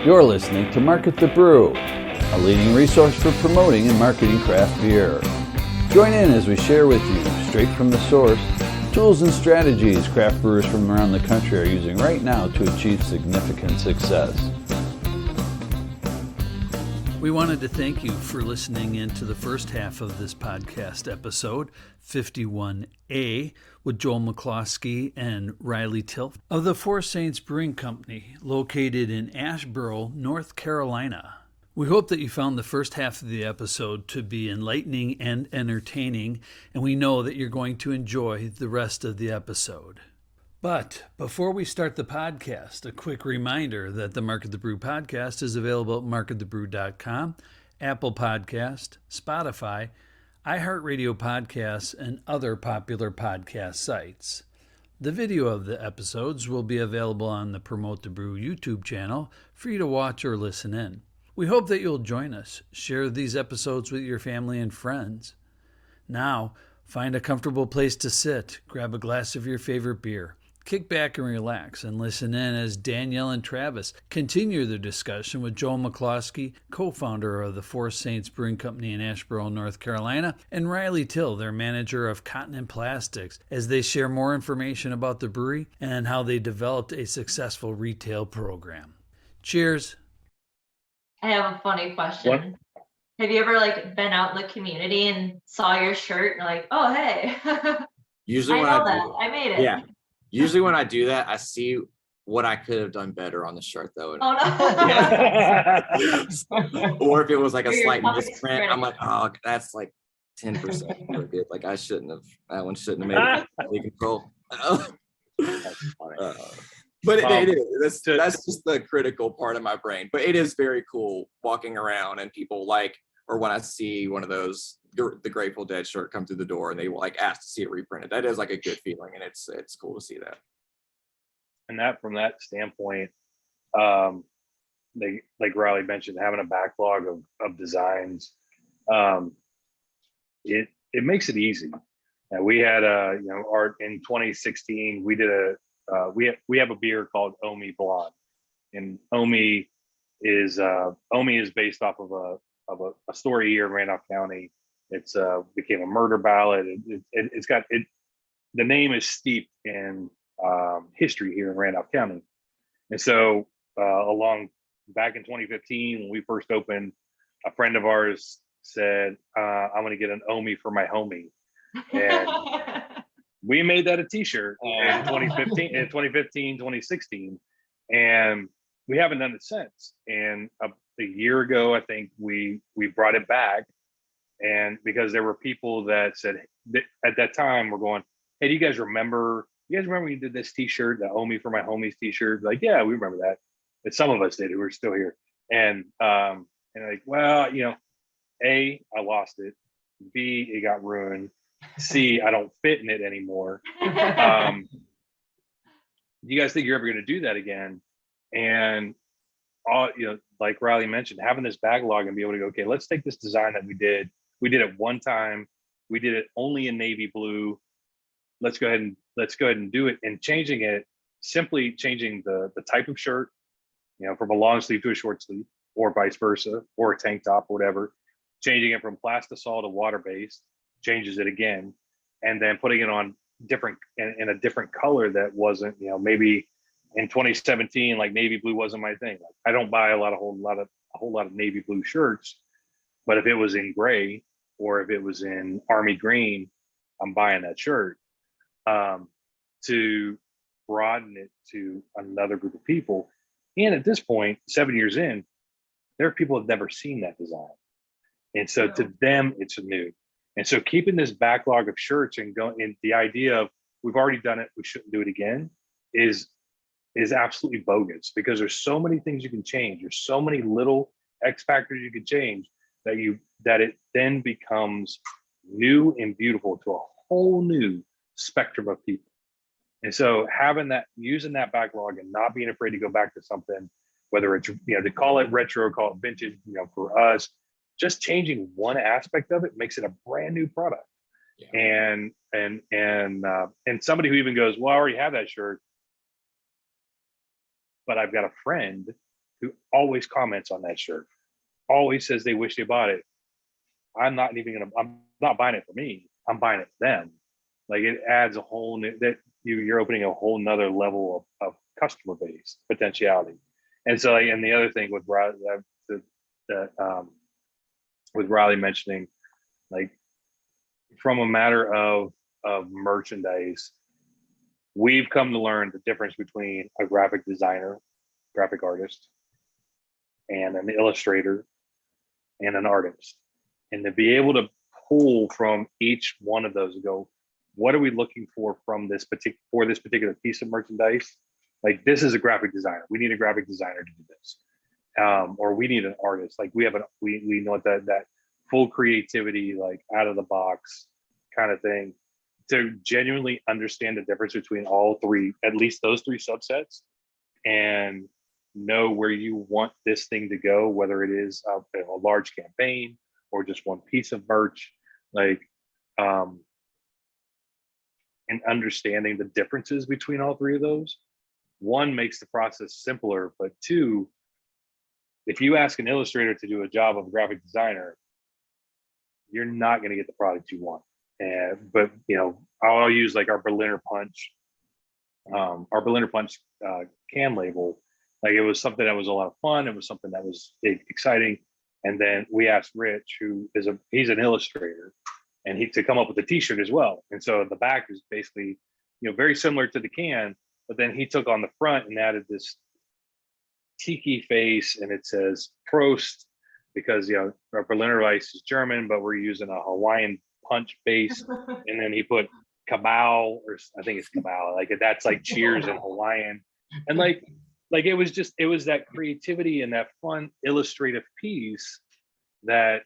You're listening to Market the Brew, a leading resource for promoting and marketing craft beer. Join in as we share with you, straight from the source, tools and strategies craft brewers from around the country are using right now to achieve significant success. We wanted to thank you for listening in to the first half of this podcast episode, 51A, with Joel McClosky and Riley Till of the Four Saints Brewing Company, located in Asheboro, North Carolina. We hope that you found the first half of the episode to be enlightening and entertaining, and we know that you're going to enjoy the rest of the episode. But before we start the podcast, a quick reminder that the Market the Brew podcast is available at marketthebrew.com, Apple Podcast, Spotify, iHeartRadio podcasts, and other popular podcast sites. The video of the episodes will be available on the Promote the Brew YouTube channel for you to watch or listen in. We hope that you'll join us. Share these episodes with your family and friends. Now, find a comfortable place to sit, grab a glass of your favorite beer, kick back and relax, and listen in as Danielle and Travis continue their discussion with Joel McClosky, co-founder of the Four Saints Brewing Company in Asheboro, North Carolina, and Riley Till, their manager of cotton and plastics, as they share more information about the brewery and how they developed a successful retail program. Cheers. I have a funny question. What? Have you ever been out in the community and saw your shirt and you're like, oh, hey. Usually when I made it. Yeah. Usually when I do that, I see what I could have done better on the shirt, though. Oh, no. Yeah. Or if it was like a slight misprint, I'm like, oh, that's like 10% more good. Like that one shouldn't have made it control. But it is. That's just the critical part of my brain. But it is very cool walking around and people or when I see one of those, the Grateful Dead shirt come through the door and they will ask to see it reprinted. That is a good feeling, and it's cool to see that. And that from that standpoint, they like Riley mentioned, having a backlog of designs, it makes it easy. And we had in 2016 we did we have a beer called Omi Blonde, and Omi is based off of a story here in Randolph County. It's became a murder ballad. The name is steeped in history here in Randolph County. And so back in 2015, when we first opened, a friend of ours said, I'm going to get an Omi for my homie. And we made that a t-shirt in 2015, 2016. And we haven't done it since. And a year ago, I think we brought it back. And because there were people that said at that time, we're going, hey, do you guys remember when you did this t-shirt, the Omi for my homies t-shirt? Like, yeah, we remember that. But some of us did who were still here. And well, A, I lost it. B, it got ruined. C, I don't fit in it anymore. Do you guys think you're ever going to do that again? And like Riley mentioned, having this backlog and be able to go, okay, let's take this design that we did it one time. We did it only in navy blue. Let's go ahead and do it. And simply changing the type of shirt, from a long sleeve to a short sleeve, or vice versa, or a tank top, or whatever. Changing it from plastisol to water based, changes it again, and then putting it on in a different color that wasn't, maybe in 2017, like navy blue wasn't my thing. Like, I don't buy a whole lot of navy blue shirts, but if it was in gray or if it was in army green, I'm buying that shirt. To broaden it to another group of people. And at this point, 7 years in, there are people who have never seen that design. And so to them, it's new. And so keeping this backlog of shirts and the idea of we've already done it, we shouldn't do it again is absolutely bogus, because there's so many things you can change. There's so many little X factors you can change that it then becomes new and beautiful to a whole new spectrum of people. And so using that backlog and not being afraid to go back to something, whether it's, to call it retro, call it vintage, for us, just changing one aspect of it makes it a brand new product. Yeah. And somebody who even goes, well, I already have that shirt, but I've got a friend who always comments on that shirt, always says they wish they bought it. I'm not buying it for me. I'm buying it for them. Like, it adds a whole new, that you're opening a whole nother level of customer base potentiality. And so, like, and the other thing with Riley, with Riley mentioning, like, from a matter of merchandise, we've come to learn the difference between a graphic designer, graphic artist, and an illustrator and an artist. And to be able to pull from each one of those and go, what are we looking for from this particular piece of merchandise? Like, this is a graphic designer. We need a graphic designer to do this. Or we need an artist. Like, we know that full creativity, like out of the box kind of thing, to genuinely understand the difference between all three, at least those three subsets, and know where you want this thing to go, whether it is a large campaign or just one piece of merch, like, and understanding the differences between all three of those. One, makes the process simpler, but two, if you ask an illustrator to do a job of a graphic designer, you're not going to get the product you want. But I'll use like our Berliner Punch can label. Like, it was something that was a lot of fun. It was something that was exciting. And then we asked Rich, he's an illustrator, and to come up with a t-shirt as well. And so the back is basically, very similar to the can, but then he took on the front and added this tiki face, and it says Prost, because our Berliner Weiss is German, but we're using a Hawaiian punch base. And then he put Cabal, or I think it's Cabal, like that's like cheers in Hawaiian. And like it was that creativity and that fun illustrative piece that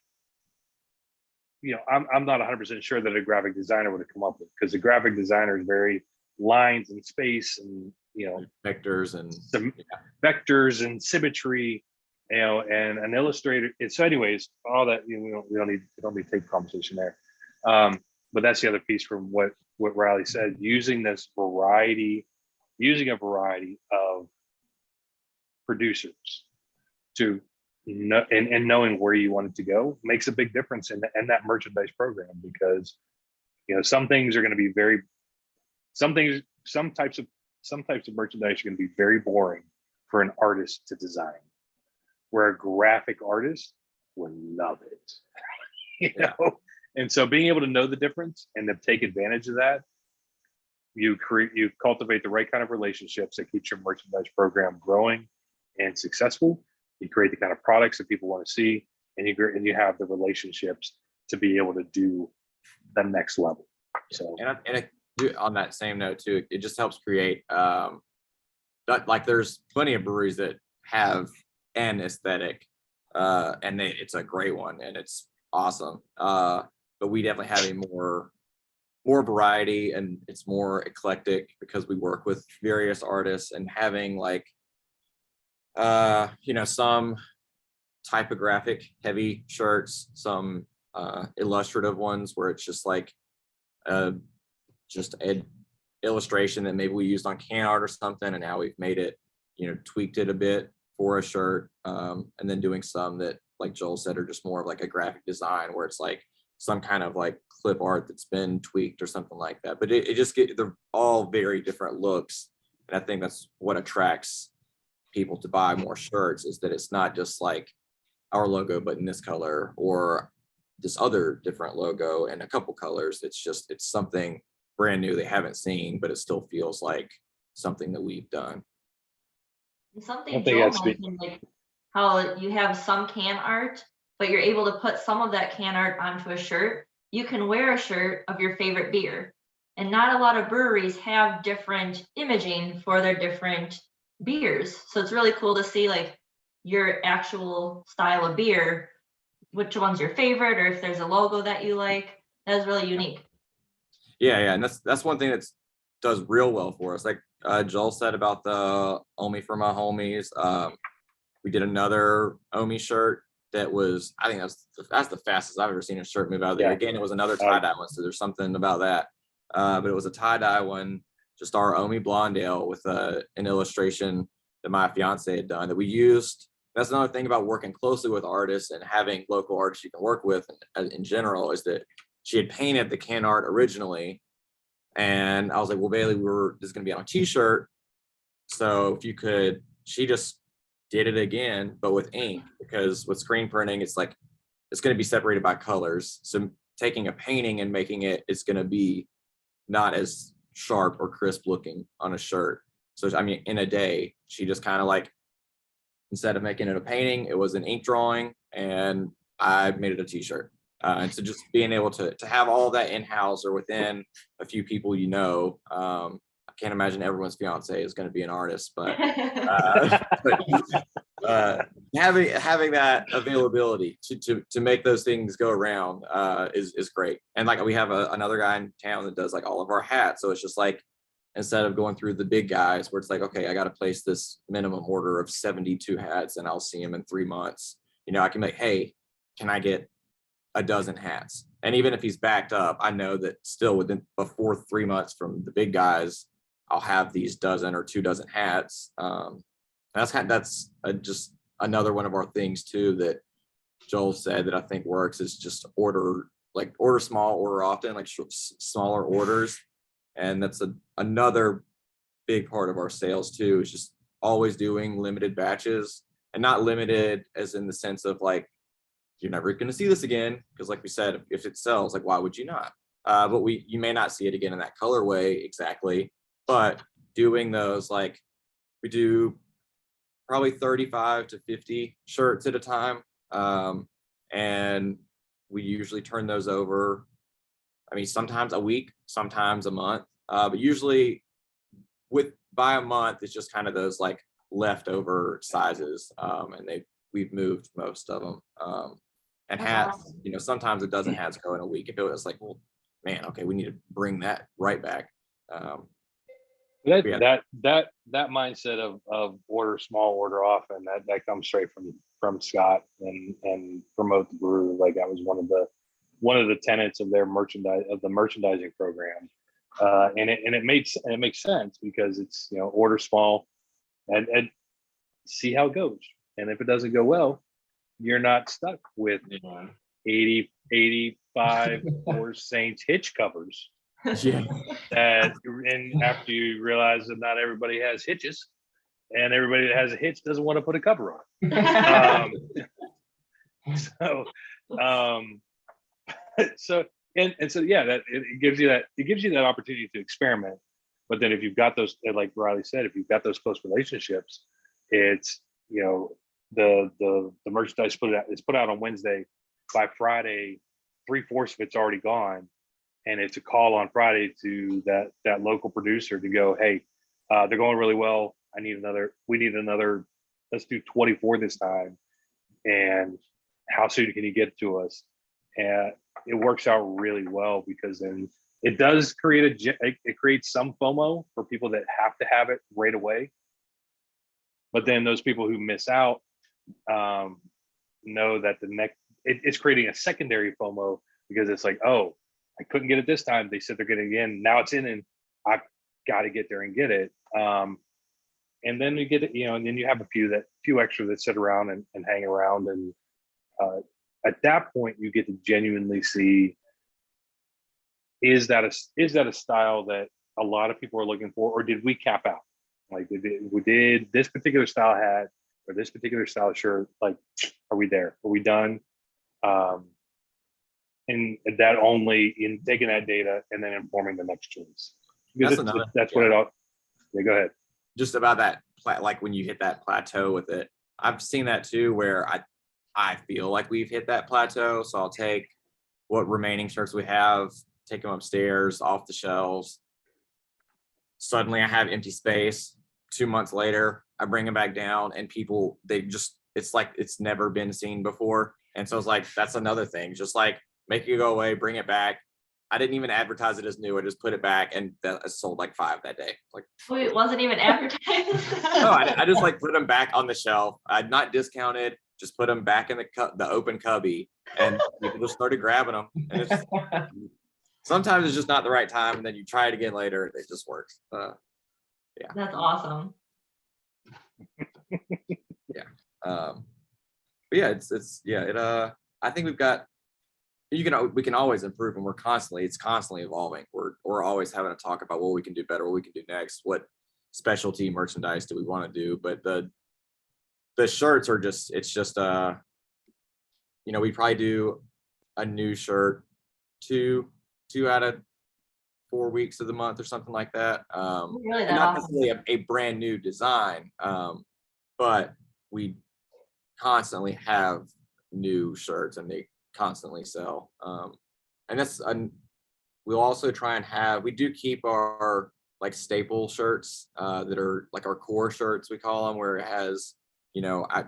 I'm not 100% sure that a graphic designer would have come up with, because the graphic designer is very lines and space and vectors and vectors and symmetry, and an illustrator. So anyways, all that, we don't need to take the conversation there. But that's the other piece from what Riley said, using a variety of producers to know, and knowing where you want it to go makes a big difference in that merchandise program, because some things are going to be some types of merchandise are going to be very boring for an artist to design, where a graphic artist will love it. And so being able to know the difference and to take advantage of that, you cultivate the right kind of relationships that keeps your merchandise program growing and successful. You create the kind of products that people want to see, and you have the relationships to be able to do the next level. So, and on that same note too, it just helps create like, there's plenty of breweries that have an aesthetic, and it's a great one and it's awesome. But we definitely have a more variety, and it's more eclectic because we work with various artists, and having like some typographic heavy shirts, some illustrative ones where it's just like just an illustration that maybe we used on can art or something, and now we've made it, tweaked it a bit for a shirt, and then doing some that, like Joel said, are just more of like a graphic design where it's like some kind of like clip art that's been tweaked or something like that. But it just they're all very different looks, and I think that's what attracts people to buy more shirts, is that it's not just like our logo but in this color, or this other different logo in a couple colors. It's something brand new they haven't seen, but it still feels like something that we've done. Something Joel mentioned, like how you have some can art, but you're able to put some of that can art onto a shirt. You can wear a shirt of your favorite beer, and not a lot of breweries have different imaging for their different beers. So it's really cool to see like your actual style of beer, which one's your favorite, or if there's a logo that you like. That is really unique. Yeah, and that's one thing that does real well for us. Like Joel said about the Omi for my homies. We did another Omi shirt that was, I think that's the fastest I've ever seen a shirt move out there. Yeah. Again, it was another tie-dye one, so there's something about that. But it was a tie-dye one, just our Omi Blondale with an illustration that my fiance had done that we used That's another thing about working closely with artists and having local artists you can work with in general, is that she had painted the can art originally. And I was like, well, Bailey, this is going to be on a t-shirt. So if you could, she just did it again, but with ink, because with screen printing, it's like, it's going to be separated by colors. So taking a painting and making it's going to be not as sharp or crisp looking on a shirt. So, I mean, in a day, she just kind of like, instead of making it a painting, it was an ink drawing, and I made it a t-shirt. And so just being able to have all that in-house or within a few people, I can't imagine everyone's fiance is going to be an artist, but having that availability to make those things go around is great. And like we have another guy in town that does like all of our hats, so it's just like, instead of going through the big guys where it's like, okay, I got to place this minimum order of 72 hats and I'll see him in 3 months, I can be like, hey, can I get a dozen hats? And even if he's backed up, I know that still before 3 months from the big guys, I'll have these dozen or 2 dozen hats. That's just another one of our things too that Joel said that I think works, is just order small, order often, like smaller orders. And that's another big part of our sales too, is just always doing limited batches, and not limited as in the sense of like, you're never going to see this again. Because like we said, if it sells, like, why would you not? But you may not see it again in that colorway exactly, but doing those, like we do probably 35 to 50 shirts at a time. And we usually turn those over, I mean, sometimes a week, sometimes a month, but usually by a month, it's just kind of those like leftover sizes. And we've moved most of them. And hats, sometimes it doesn't hats go in a week. If it was like, well, man, okay, we need to bring that right back. That mindset of order small, order often, that comes straight from Scott and Promote the Brew. Like that was one of the tenets of their merchandising program, and it makes sense, because it's order small and see how it goes, and if it doesn't go well, you're not stuck with 85 Four Saints hitch covers. Yeah. And after you realize that not everybody has hitches, and everybody that has a hitch doesn't want to put a cover on. So yeah, that it gives you that opportunity to experiment. But then if you've got those, like Riley said, if you've got those close relationships, it's the merchandise it's put out on Wednesday. By Friday, 3/4 of it's already gone, and it's a call on Friday to that local producer to go, hey, they're going really well. We need another. Let's do 24 this time. And how soon can you get to us? And it works out really well, because then it does create it creates some FOMO for people that have to have it right away. But then those people who miss out know that it's creating a secondary FOMO, because it's like, oh, I couldn't get it this time. They said they're getting it in. Now it's in, and I've got to get there and get it. And then you get it, and then you have a few extra that sit around and hang around. And at that point, you get to genuinely see, is that a style that a lot of people are looking for, or did we cap out? Like, we did this particular style hat or this particular style shirt. Like, are we there? Are we done? And that only in taking that data and then informing the next choice. Because that's what it all. Yeah, go ahead. Just about that, like when you hit that plateau with it, I've seen that too, where I feel like we've hit that plateau. So I'll take what remaining shirts we have, take them upstairs off the shelves. Suddenly I have empty space. 2 months later, I bring them back down, and people, it's like it's never been seen before. And so it's like, that's another thing, just like make it go away, bring it back. I didn't even advertise it as new. I just put it back, and I sold like 5 that day. Like, wait, it wasn't even advertised? No, I just like put them back on the shelf. I'd not discounted, just put them back in the open cubby, and people just started grabbing them. And sometimes it's just not the right time, and then you try it again later, it just works. Yeah. That's awesome. Yeah. But yeah, I think we can always improve, and it's constantly evolving. We're always having to talk about what we can do better, what we can do next, what specialty merchandise do we want to do. But the shirts are we probably do a new shirt two out of 4 weeks of the month or something like that. Really and that not often? necessarily a brand new design, but we constantly have new shirts and they constantly sell. And we'll also try and we do keep our like staple shirts that are like our core shirts, we call them, where it has,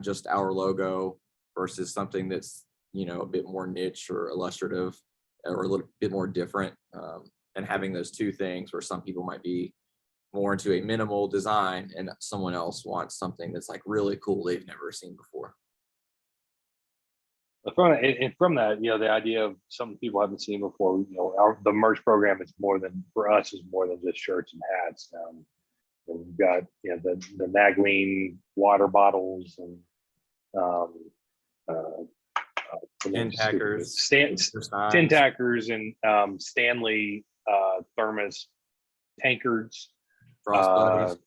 just our logo versus something that's, a bit more niche or illustrative or a little bit more different. And having those two things where some people might be more into a minimal design and someone else wants something that's like really cool they've never seen before. From that, the idea of something people haven't seen before, the merch program is more than just shirts and hats. We've got the Maglean water bottles and tin tackers, tin tackers, and Stanley thermos tankards, Frost Buddies,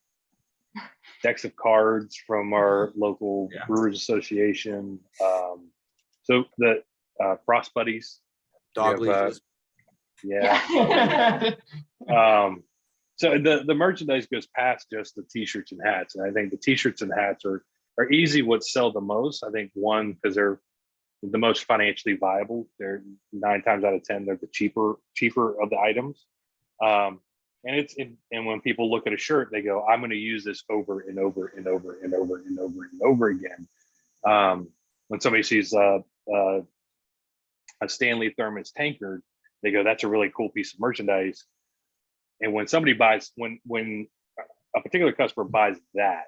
decks of cards from our local Brewers Association. So the Frost Buddies, dog leashes. Yeah. So the merchandise goes past just the t-shirts and hats, and I think the t-shirts and hats are easy what sell the most. I think one, because they're the most financially viable. They're 9 times out of 10 they're the cheaper of the items. And when people look at a shirt, they go, I'm going to use this over and over and over and over and over and over again. When somebody sees a Stanley thermos tankard, they go, that's a really cool piece of merchandise. And when somebody buys, when a particular customer buys that,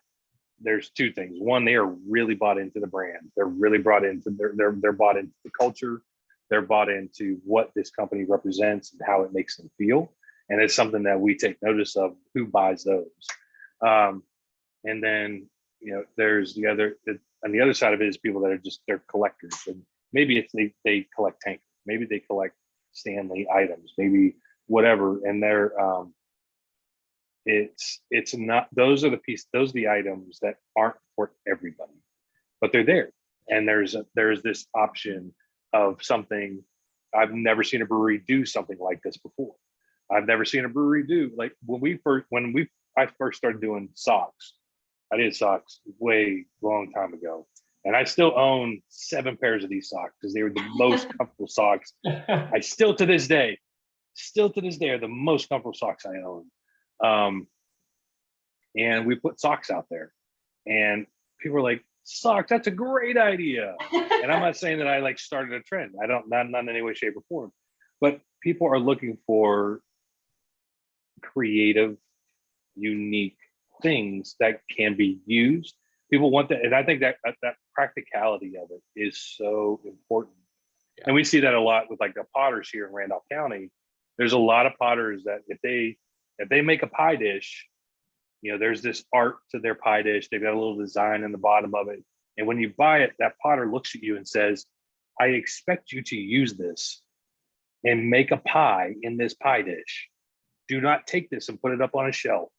there's two things. One, they are really bought into the brand. They're really bought into they're bought into the culture. They're bought into what this company represents and how it makes them feel. And it's something that we take notice of who buys those. And then, there's on the other side of it is people that are they're collectors. And maybe it's they collect tankers. Maybe they collect Stanley items, maybe whatever. And they're, it's not, those are the items that aren't for everybody, but they're there. And there's this option of something. I've never seen a brewery do something like this before. I've never seen a brewery do, like I first started doing socks. I did socks way long time ago. And I still own 7 pairs of these socks because they were the most comfortable socks. I still to this day are the most comfortable socks I own. And we put socks out there, and people are like, socks, that's a great idea. And I'm not saying that I like started a trend. I don't, not in any way, shape, or form. But people are looking for creative, unique things that can be used. People want that, and I think that practicality of it is so important. Yeah. And we see that a lot with like the potters here in Randolph County. There's a lot of potters that if they make a pie dish, there's this art to their pie dish. They've got a little design in the bottom of it. And when you buy it, that potter looks at you and says, I expect you to use this and make a pie in this pie dish. Do not take this and put it up on a shelf.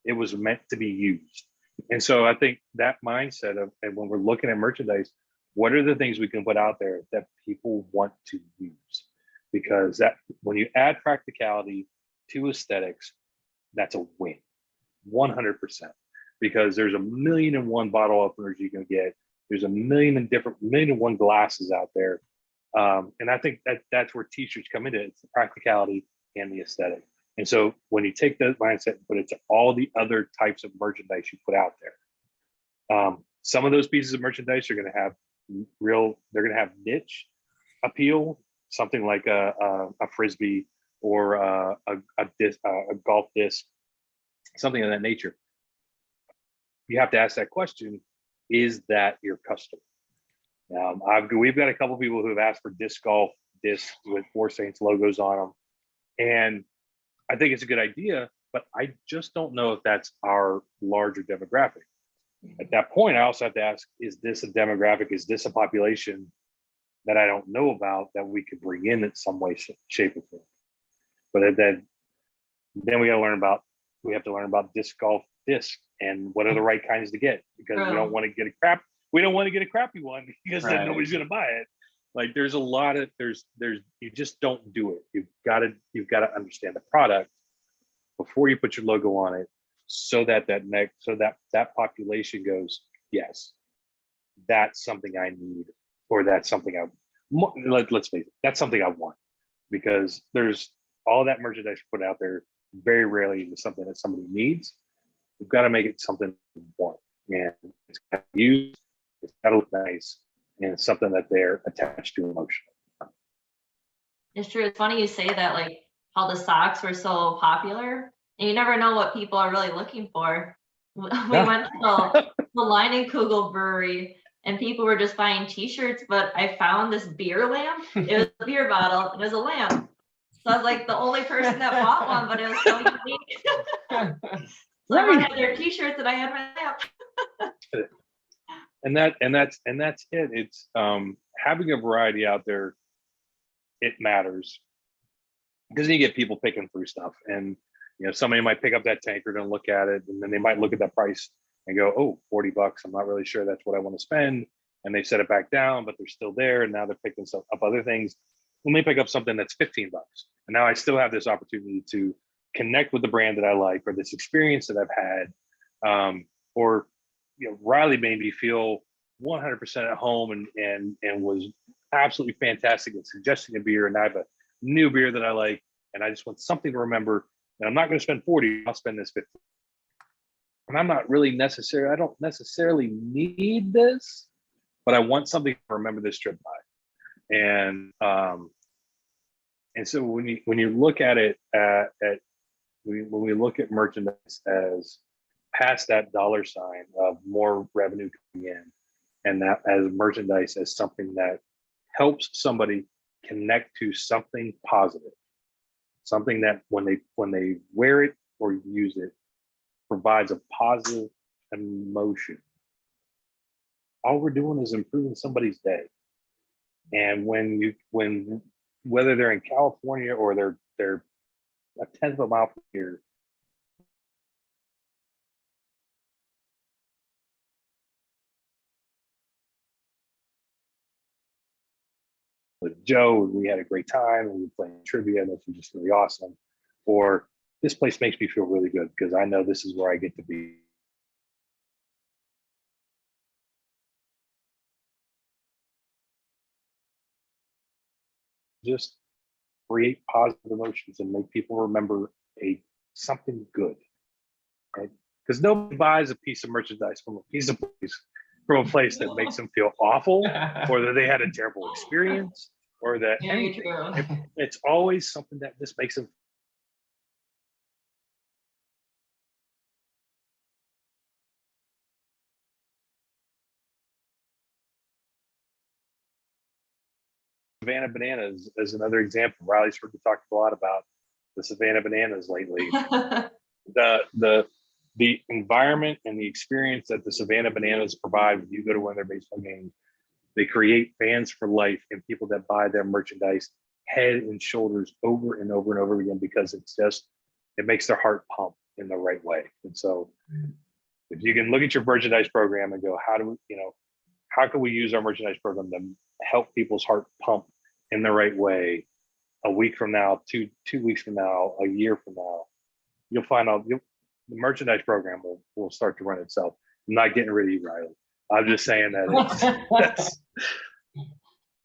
It was meant to be used. And so I think that mindset of, and when we're looking at merchandise, what are the things we can put out there that people want to use? Because that, when you add practicality to aesthetics, that's a win, 100%. Because there's 1,000,001 bottle openers you can get. There's 1,000,001 glasses out there. And I think that's where t-shirts come into it. It's the practicality and the aesthetic. And so when you take that mindset and put it to all the other types of merchandise you put out there, some of those pieces of merchandise are going to have they're going to have niche appeal, something like a Frisbee or a golf disc, something of that nature. You have to ask that question, is that your customer? We've got a couple people who have asked for disc golf discs with Four Saints logos on them. And I think it's a good idea, but I just don't know if that's our larger demographic. At that point, I also have to ask, is this a demographic? Is this a population that I don't know about that we could bring in some way, shape, or form? But then we have to learn about disc golf disc and what are the right kinds to get, because we don't want to get a crappy one because then nobody's going to buy it. Like there's a lot of you just don't do it. You've got to understand the product before you put your logo on it, so that that population goes, yes, that's something I need, or that's something let's face it, that's something I want, because there's all that merchandise put out there very rarely is something that somebody needs. We've got to make it something they want, and it's got to be used, it's got to look nice, and it's something that they're attached to emotionally. It's true. It's funny you say that, like how the socks were so popular, and you never know what people are really looking for. We went to the Leinenkugel brewery, and people were just buying T-shirts, but I found this beer lamp. It was a beer bottle. It was a lamp. So I was like the only person that bought one, but it was so unique. So everyone had their T-shirts, and I had my lamp. And that's it. It's having a variety out there. It matters, because you get people picking through stuff, and somebody might pick up that tankard and look at it, and then they might look at that price and go, oh, $40. I'm not really sure that's what I want to spend. And they set it back down, but they're still there. And now they're picking up other things. When they pick up something that's $15, and now I still have this opportunity to connect with the brand that I like, or this experience that I've had, or Riley made me feel 100% at home and was absolutely fantastic at suggesting a beer, and I have a new beer that I like, and I just want something to remember, and I'm not going to spend 40, I'll spend this 50. And I don't necessarily need this, but I want something to remember this trip by. And so when you look at it when we look at merchandise as past that dollar sign of more revenue coming in, and that as merchandise as something that helps somebody connect to something positive, something that when they wear it or use it provides a positive emotion, all we're doing is improving somebody's day. And whether they're in California or they're a 10th of a mile from here, with Joe, we had a great time, and we were playing trivia, and this was just really awesome. Or this place makes me feel really good because I know this is where I get to be. Just create positive emotions and make people remember something good, right? Because nobody buys a piece of merchandise from a place that makes them feel awful, or that they had a terrible experience, or that anything. It's always something that just makes them. Savannah Bananas is another example. Riley's heard me talk a lot about the Savannah Bananas lately. The environment and the experience that the Savannah Bananas provide when you go to one of their baseball games, they create fans for life and people that buy their merchandise head and shoulders over and over and over again, because it makes their heart pump in the right way. And so if you can look at your merchandise program and go, how can we use our merchandise program to help people's heart pump in the right way a week from now, two weeks from now, a year from now, you'll find out the merchandise program will start to run itself. I'm not getting rid of you, Riley. I'm just saying that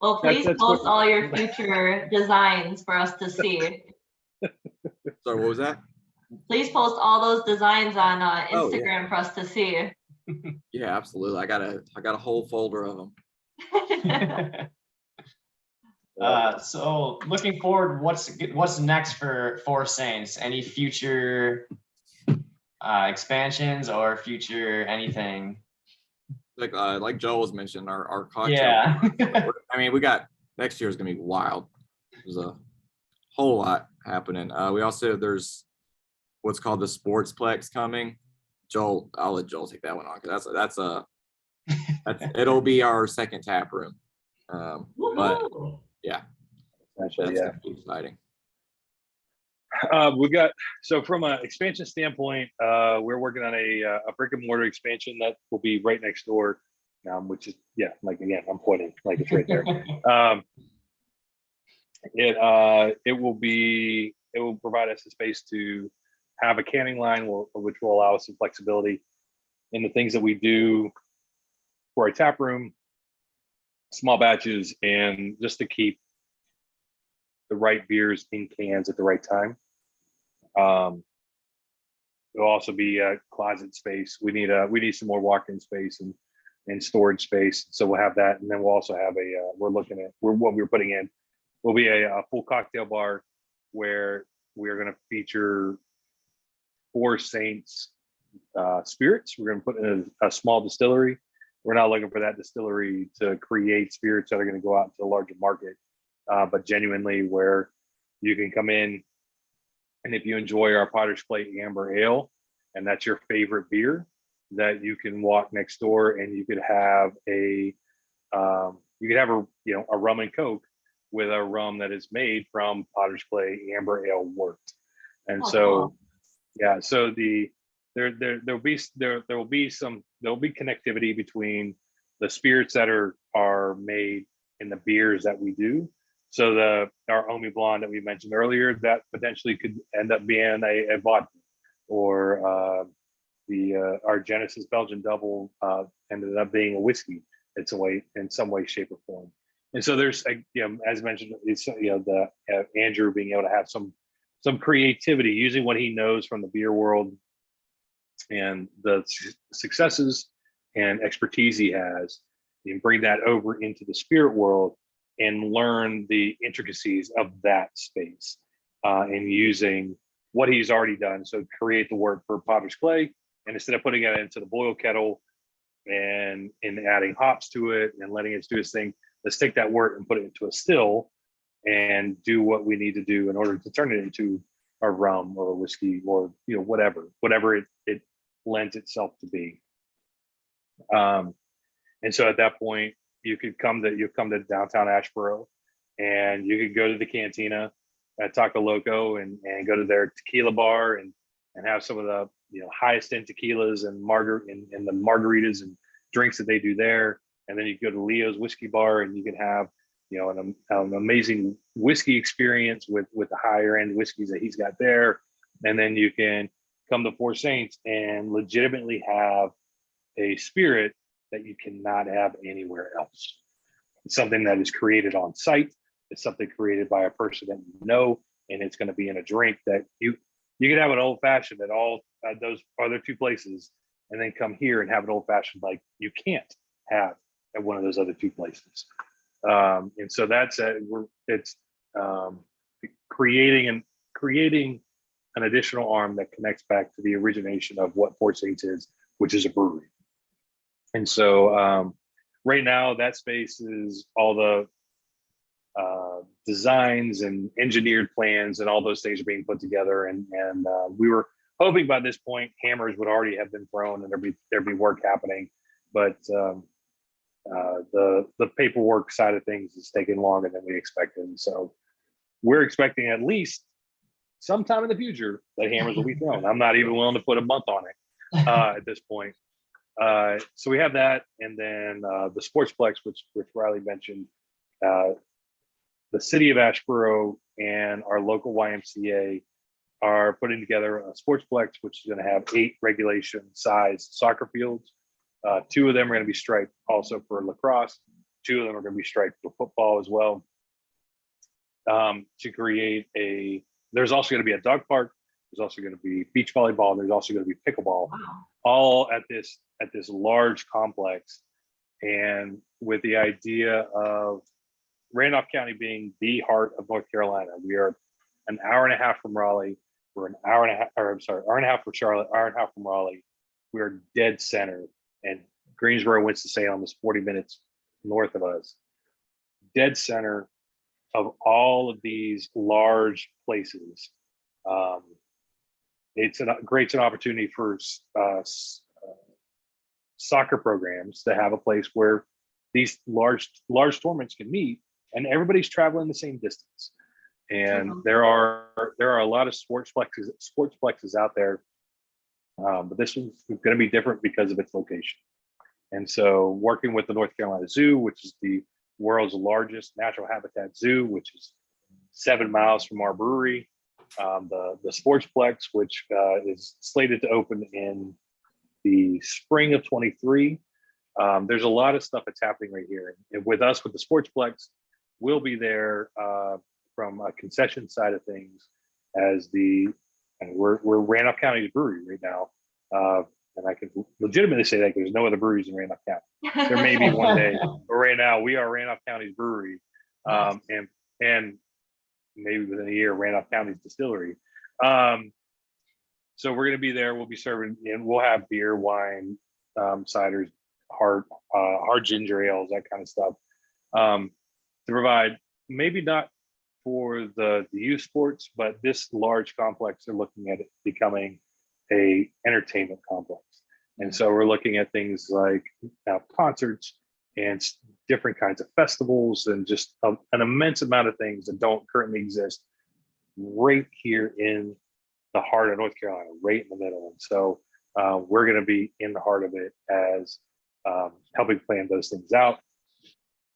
well, please post all your future designs for us to see. Sorry, what was that? Please post all those designs on Instagram for us to see. Yeah, absolutely. I got a whole folder of them. So looking forward, what's next for Four Saints? Any future expansions or future anything? Like Joel was mentioning, our cocktail. Yeah. I mean, we got next year is gonna be wild. There's a whole lot happening. We also there's what's called the Sportsplex coming. Joel, I'll let Joel take that one on because that's it'll be our second tap room. But yeah, that's gonna be exciting. We got, so from an expansion standpoint, we're working on a brick and mortar expansion that will be right next door, which is, yeah, like, again, I'm pointing like it's right there. It will provide us a space to have a canning line, which will allow us some flexibility in the things that we do for a tap room, small batches, and just to keep the right beers in cans at the right time. It'll also be a closet space. We need some more walk-in space and storage space. So we'll have that, and then we'll also have what we're putting in will be a full cocktail bar where we are going to feature Four Saints spirits. We're going to put in a small distillery. We're not looking for that distillery to create spirits that are going to go out into the larger market, but genuinely where you can come in, and if you enjoy our Potter's Plate Amber Ale, and that's your favorite beer, that you can walk next door and you could have a rum and Coke with a rum that is made from Potter's Plate Amber Ale wort. And so there will be connectivity between the spirits that are made and the beers that we do. So our Omi Blonde that we mentioned earlier, that potentially could end up being a vodka, or our Genesis Belgian Double ended up being a whiskey in some way, shape, or form. And so there's, as mentioned, it's Andrew being able to have some creativity using what he knows from the beer world and the successes and expertise he has, and bring that over into the spirit world and learn the intricacies of that space, and using what he's already done. So create the wort for Potter's Clay, and instead of putting it into the boil kettle and adding hops to it and letting it do its thing, let's take that wort and put it into a still and do what we need to do in order to turn it into a rum or a whiskey, or whatever it lends itself to be. And so at that point, you come to downtown Asheboro, and you could go to the Cantina at Taco Loco and go to their tequila bar and have some of the highest end tequilas and the margaritas and drinks that they do there. And then you go to Leo's whiskey bar, and you can have an amazing whiskey experience with the higher end whiskeys that he's got there. And then you can come to Four Saints and legitimately have a spirit that you cannot have anywhere else. It's something that is created on site. It's something created by a person that you know, and it's going to be in a drink that you can have an old fashioned at all those other two places, and then come here and have an old fashioned like you can't have at one of those other two places. And so that's creating an additional arm that connects back to the origination of what Four Saints is, which is a brewery. And so right now that space is all the designs and engineered plans and all those things are being put together. And we were hoping by this point hammers would already have been thrown and there'd be work happening. But the paperwork side of things is taking longer than we expected. And so we're expecting at least sometime in the future that hammers will be thrown. I'm not even willing to put a month on it at this point. So we have that, and then the Sportsplex, which Riley mentioned. The city of Asheboro and our local YMCA are putting together a Sportsplex, which is going to have 8 regulation sized soccer fields. 2 of them are going to be striped also for lacrosse. 2 of them are going to be striped for football as well. To create there's also going to be a dog park. There's also going to be beach volleyball. There's also going to be pickleball, all at this large complex. And with the idea of Randolph County being the heart of North Carolina, we are an hour and a half from Raleigh. We're hour and a half from Charlotte, hour and a half from Raleigh. We are dead center. And Greensboro, Winston-Salem is 40 minutes north of us. Dead center of all of these large places. it's creates an opportunity for soccer programs to have a place where these large tournaments can meet, and everybody's traveling the same distance. And there are a lot of sportsplexes out there, but this one's going to be different because of its location. And so, working with the North Carolina Zoo, which is the world's largest natural habitat zoo, which is 7 miles from our brewery, the Sportsplex, which is slated to open in the spring of 23. There's a lot of stuff that's happening right here. And with us, with the Sportsplex, we'll be there from a concession side of things as we're Randolph County's brewery right now. And I can legitimately say that there's no other breweries in Randolph County. There may be one day, but right now we are Randolph County's brewery. And maybe within a year, Randolph County's distillery. So we're going to be there. We'll be serving, and we'll have beer, wine, ciders, hard ginger ales, that kind of stuff, to provide maybe not for the youth sports, but this large complex, they're looking at it becoming a entertainment complex. And so we're looking at things like concerts and different kinds of festivals and just an immense amount of things that don't currently exist right here in the heart of North Carolina, right in the middle. And so we're going to be in the heart of it as helping plan those things out,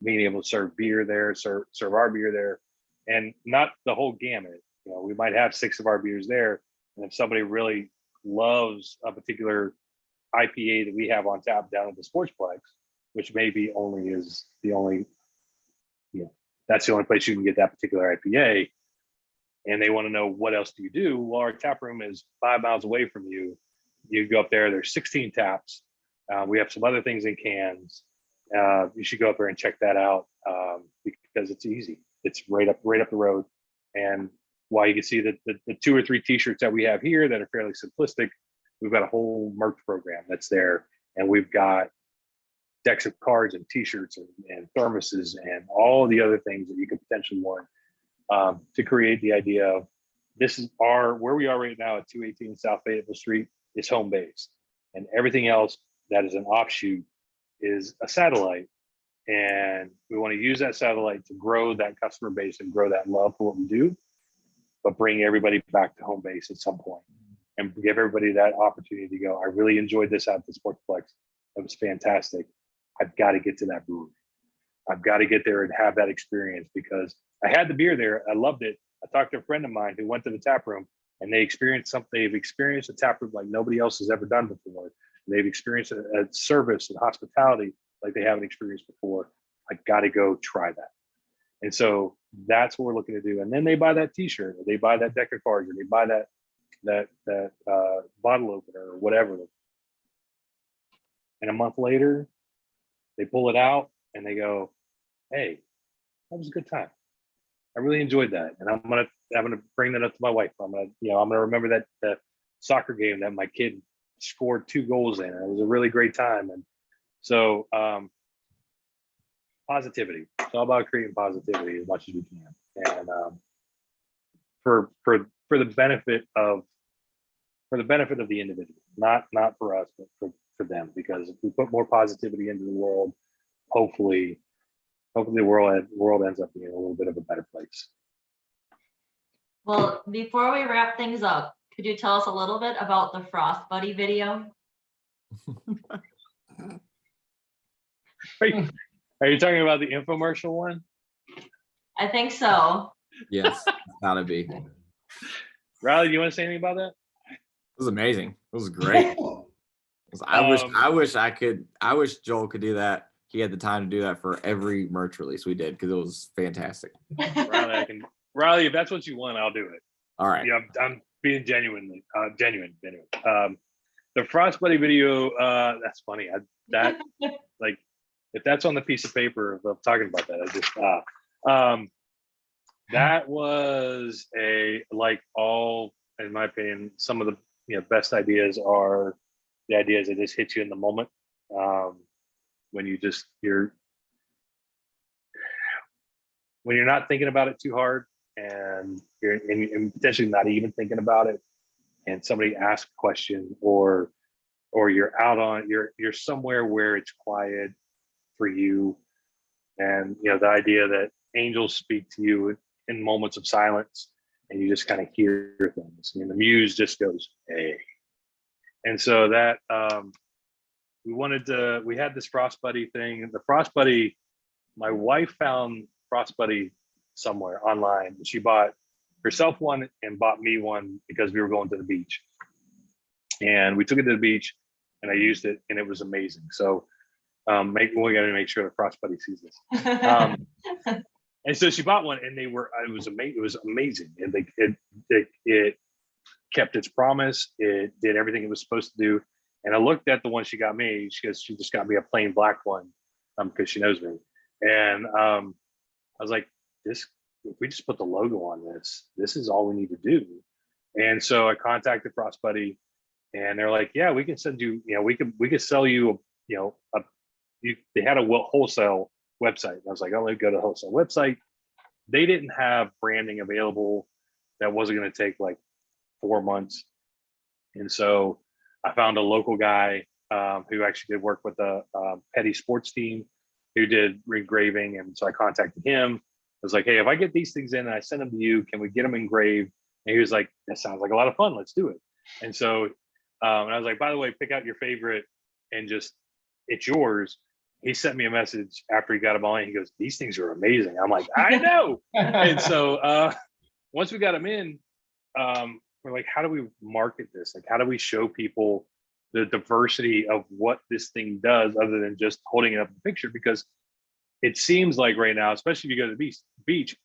being able to serve beer there, serve our beer there, and not the whole gamut. We might have 6 of our beers there, and if somebody really loves a particular IPA that we have on tap down at the Sportsplex, which maybe that's the only place you can get that particular IPA, and they want to know what else do you do. Well, our tap room is 5 miles away from you. You go up there, there's 16 taps. We have some other things in cans. You should go up there and check that out because it's easy. It's right up the road. And while you can see the 2 or 3 t-shirts that we have here that are fairly simplistic, we've got a whole merch program that's there. And we've got decks of cards and t-shirts and thermoses and all the other things that you could potentially want to create the idea of this is where we are right now at 218 South Fayetteville Street is home base. And everything else that is an offshoot is a satellite. And we want to use that satellite to grow that customer base and grow that love for what we do, but bring everybody back to home base at some point and give everybody that opportunity to go, I really enjoyed this at the Sportsplex. It was fantastic. I've got to get to that brewery. I've got to get there and have that experience because I had the beer there. I loved it. I talked to a friend of mine who went to the tap room and they've experienced a tap room like nobody else has ever done before. They've experienced a service and hospitality like they haven't experienced before. I got to go try that. And so that's what we're looking to do. And then they buy that t-shirt, or they buy that deck of cards, or they buy that bottle opener or whatever. And a month later, they pull it out and they go, hey, that was a good time. I really enjoyed that. And I'm gonna bring that up to my wife. I'm gonna remember that soccer game that my kid scored 2 goals in. It was a really great time. And so positivity. It's all about creating positivity as much as we can. And for the benefit of the individual, not for us, but for them. Because if we put more positivity into the world, hopefully the world ends up being a little bit of a better place. Well, before we wrap things up, could you tell us a little bit about the Frost Buddy video? Are you talking about the infomercial one? I think so. Yes, it's gotta be. Riley, do you want to say anything about that? It was amazing. It was great. I wish Joel could do that. He had the time to do that for every merch release we did because it was fantastic. Riley, if that's what you want, I'll do it. All right. Yeah, I'm being genuine. The Frost Buddy video, that's funny. If that's on the piece of paper of talking about that, that was in my opinion, some of the best ideas are the ideas that just hit you in the moment. When you're not thinking about it too hard and you're potentially not even thinking about it, and somebody asks a question, or you're out on you're somewhere where it's quiet for you, and the idea that angels speak to you in moments of silence, and you just kind of hear things. I mean, the muse just goes, hey. And so that we had this Frost Buddy thing. The Frost Buddy, my wife found Frost Buddy somewhere online. She bought herself one and bought me one because we were going to the beach. And we took it to the beach and I used it and it was amazing. So we got to make sure the Frost Buddy sees this. And so she bought one and it was amazing. And it kept its promise. It did everything it was supposed to do. And I looked at the one she got me. She just got me a plain black one because she knows me. And I was like, if we just put the logo on this is all we need to do. And so I contacted Frost Buddy, and they're like, yeah, we can send you, we could sell you, they had a wholesale website. And I was like, oh, let me go to the wholesale website. They didn't have branding available. That wasn't going to take like 4 months. And so I found a local guy who actually did work with a petty sports team who did engraving. And so I contacted him. I was like, hey, if I get these things in and I send them to you, can we get them engraved? And he was like, that sounds like a lot of fun. Let's do it. And so and I was like, by the way, pick out your favorite and just, it's yours. He sent me a message after he got them all in. He goes, these things are amazing. I'm like, I know. And so once we got them in, we're like, how do we market this? Like, how do we show people the diversity of what this thing does other than just holding it up in the picture? Because it seems like right now, especially if you go to the beach,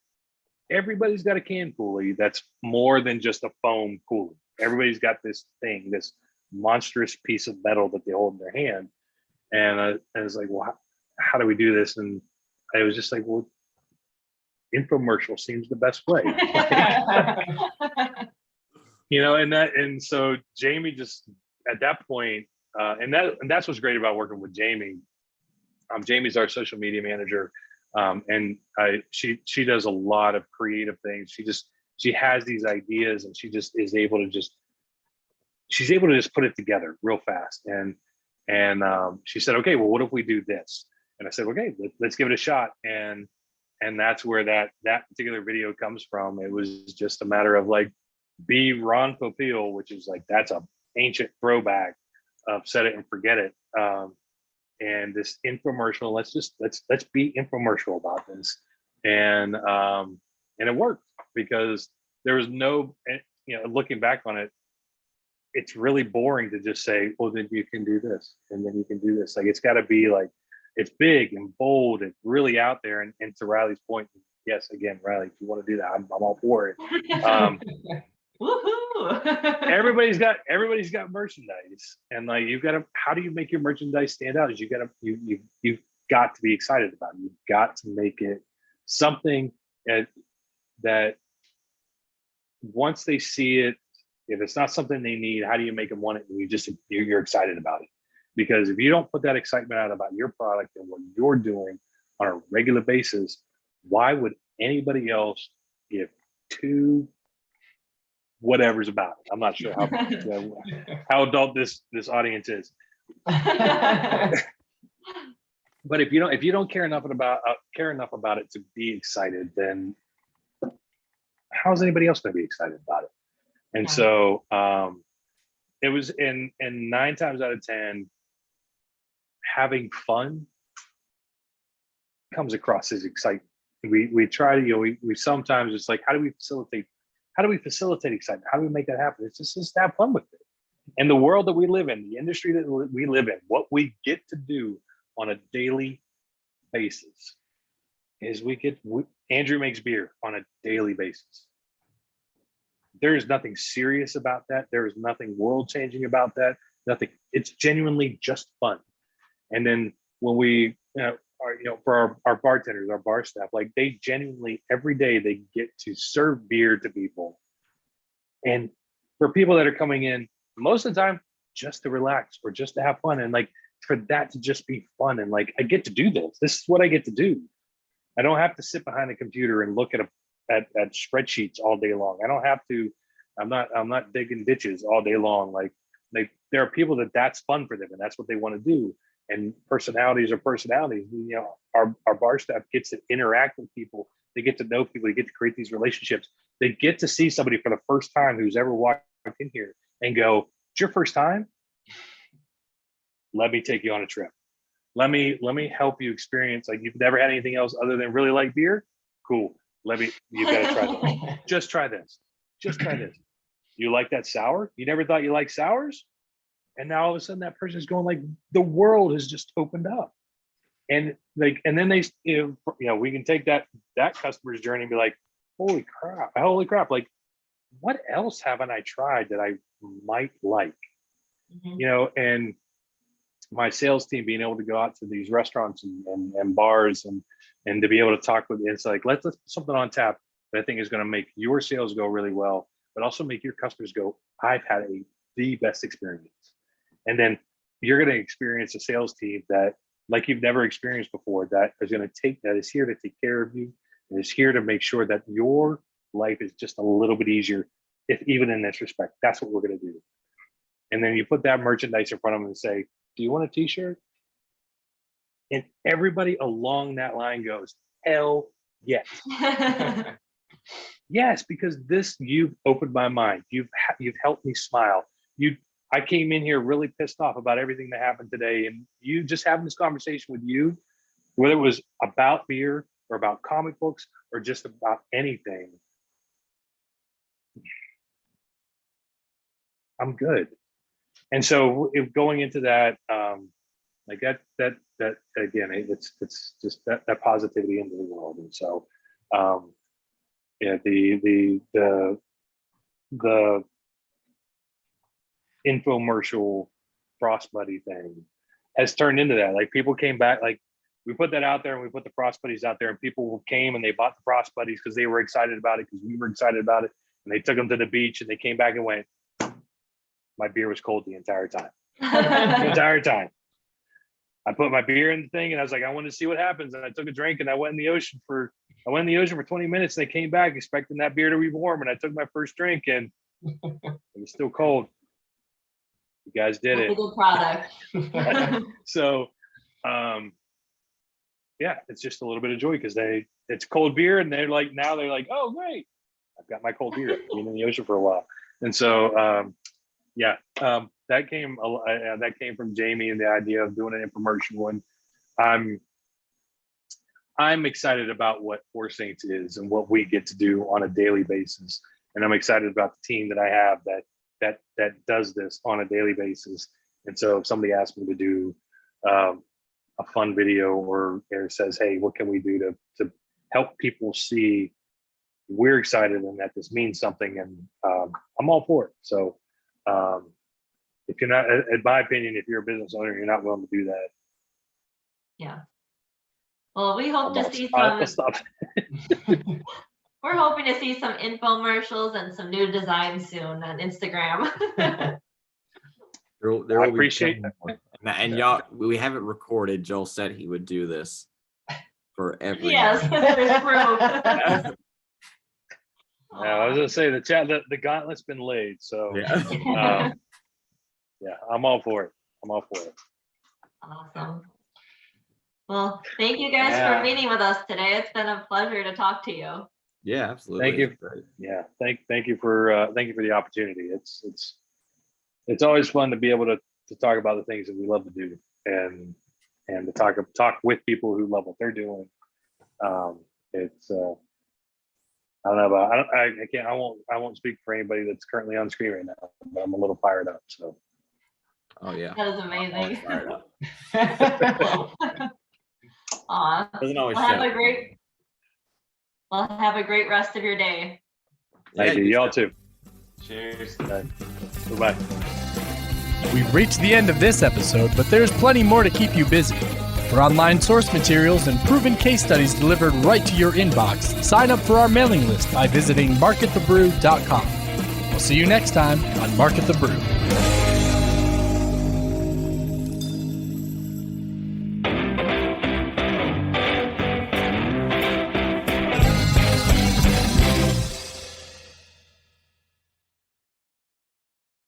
everybody's got a can coolie that's more than just a foam coolie. Everybody's got this thing, this monstrous piece of metal that they hold in their hand. And I was like, well, how do we do this? And I was just like, well, infomercial seems the best way. And so Jamie just at that point, and that's what's great about working with Jamie. Jamie's our social media manager, and she does a lot of creative things. She has these ideas, and she just is able to she's able to just put it together real fast. And she said, okay, well, what if we do this? And I said, okay, let's give it a shot. And that's where that particular video comes from. It was just a matter of like, be Ron Popeil, which is like, that's a ancient throwback of set it and forget it. And this infomercial, let's be infomercial about this. And it worked because there was no, looking back on it, it's really boring to just say, well, then you can do this and then you can do this. Like, it's got to be like, it's big and bold and really out there. And to Riley's point, yes, again, Riley, if you want to do that, I'm all for it. Woohoo! everybody's got merchandise, and like, how do you make your merchandise stand out? Is you've got to be excited about it. You've got to make it something that once they see it, if it's not something they need, how do you make them want it? And you're excited about it. Because if you don't put that excitement out about your product and what you're doing on a regular basis, why would anybody else give two whatever's about it? I'm not sure how adult this audience is. But if you don't care enough about it to be excited, then how is anybody else going to be excited about it? And so it was in 9 times out of 10, having fun comes across as excitement. We try to, we sometimes it's like, how do we facilitate excitement? How do we make that happen? It's just have fun with it. And the world that we live in, the industry that we live in, what we get to do on a daily basis is Andrew makes beer on a daily basis. There is nothing serious about that. There is nothing world changing about that. Nothing. It's genuinely just fun. And then when we, for our bartenders, our bar staff, like, they genuinely every day they get to serve beer to people. And for people that are coming in, most of the time, just to relax or just to have fun, and like for that to just be fun, and like, I get to do this. This is what I get to do. I don't have to sit behind a computer and look at spreadsheets all day long. I don't have to I'm not digging ditches all day long. Like there are people that's fun for them and that's what they want to do. And personalities are personalities. You know, our bar staff gets to interact with people. They get to know people. They get to create these relationships. They get to see somebody for the first time who's ever walked in here and go, "It's your first time? Let me take you on a trip. Let me help you experience, like, you've never had anything else other than really like beer? Cool. You gotta try this. Just try this. Just try this. You like that sour? You never thought you liked sours? And now all of a sudden that person's going like, the world has just opened up. And then they, we can take that customer's journey and be like, holy crap. Like, what else haven't I tried that I might like? Mm-hmm. And my sales team being able to go out to these restaurants and bars and to be able to talk with, it's like, let's put something on tap that I think is going to make your sales go really well, but also make your customers go, I've had the best experience. And then you're going to experience a sales team that, like you've never experienced before, that is here to take care of you, and is here to make sure that your life is just a little bit easier, if even in this respect. That's what we're going to do. And then you put that merchandise in front of them and say, do you want a t-shirt? And everybody along that line goes, hell yes. Yes, because you've opened my mind. You've helped me smile. I came in here really pissed off about everything that happened today, and you just having this conversation with you, whether it was about beer or about comic books or just about anything, I'm good. And so going into that, like that again, it's just that positivity into the world. And so, the infomercial Frost Buddy thing has turned into that. Like, people came back, like, we put that out there and we put the Frost Buddies out there, and people came and they bought the Frost Buddies because they were excited about it, because we were excited about it, and they took them to the beach and they came back and went, my beer was cold the entire time. The entire time. I put my beer in the thing and I was like, I want to see what happens. And I took a drink and I went in the ocean for 20 minutes, and I came back expecting that beer to be warm. And I took my first drink and it was still cold. You guys did it. That's a good product. So, yeah, it's just a little bit of joy because it's cold beer, and they're like, oh, great, I've got my cold beer. I've been in the ocean for a while. And so, that came from Jamie and the idea of doing an infomercial. And I'm excited about what Four Saints is and what we get to do on a daily basis. And I'm excited about the team that I have that does this on a daily basis. And so if somebody asks me to do a fun video or says, hey, what can we do to help people see we're excited and that this means something, and I'm all for it. So if you're not, in my opinion, if you're a business owner, you're not willing to do that. Yeah. Well, we hope to see some. We're hoping to see some infomercials and some new designs soon on Instagram. I appreciate that. And y'all, we haven't recorded. Joel said he would do this for every. Yes, there's proof. I was gonna say the gauntlet's been laid, so yeah. I'm all for it. Awesome. Well, thank you guys for meeting with us today. It's been a pleasure to talk to you. Yeah, absolutely. Thank you. Yeah, thank you for the opportunity. It's always fun to be able to talk about the things that we love to do, and to talk with people who love what they're doing. I don't know about, I won't speak for anybody that's currently on screen right now, but I'm a little fired up. So. Oh yeah. That is amazing. Fired up. Aw. Doesn't always have a great rest of your day. Thank you. Y'all too. Cheers. Bye-bye. We've reached the end of this episode, but there's plenty more to keep you busy. For online source materials and proven case studies delivered right to your inbox, sign up for our mailing list by visiting marketthebrew.com. We'll see you next time on Market the Brew.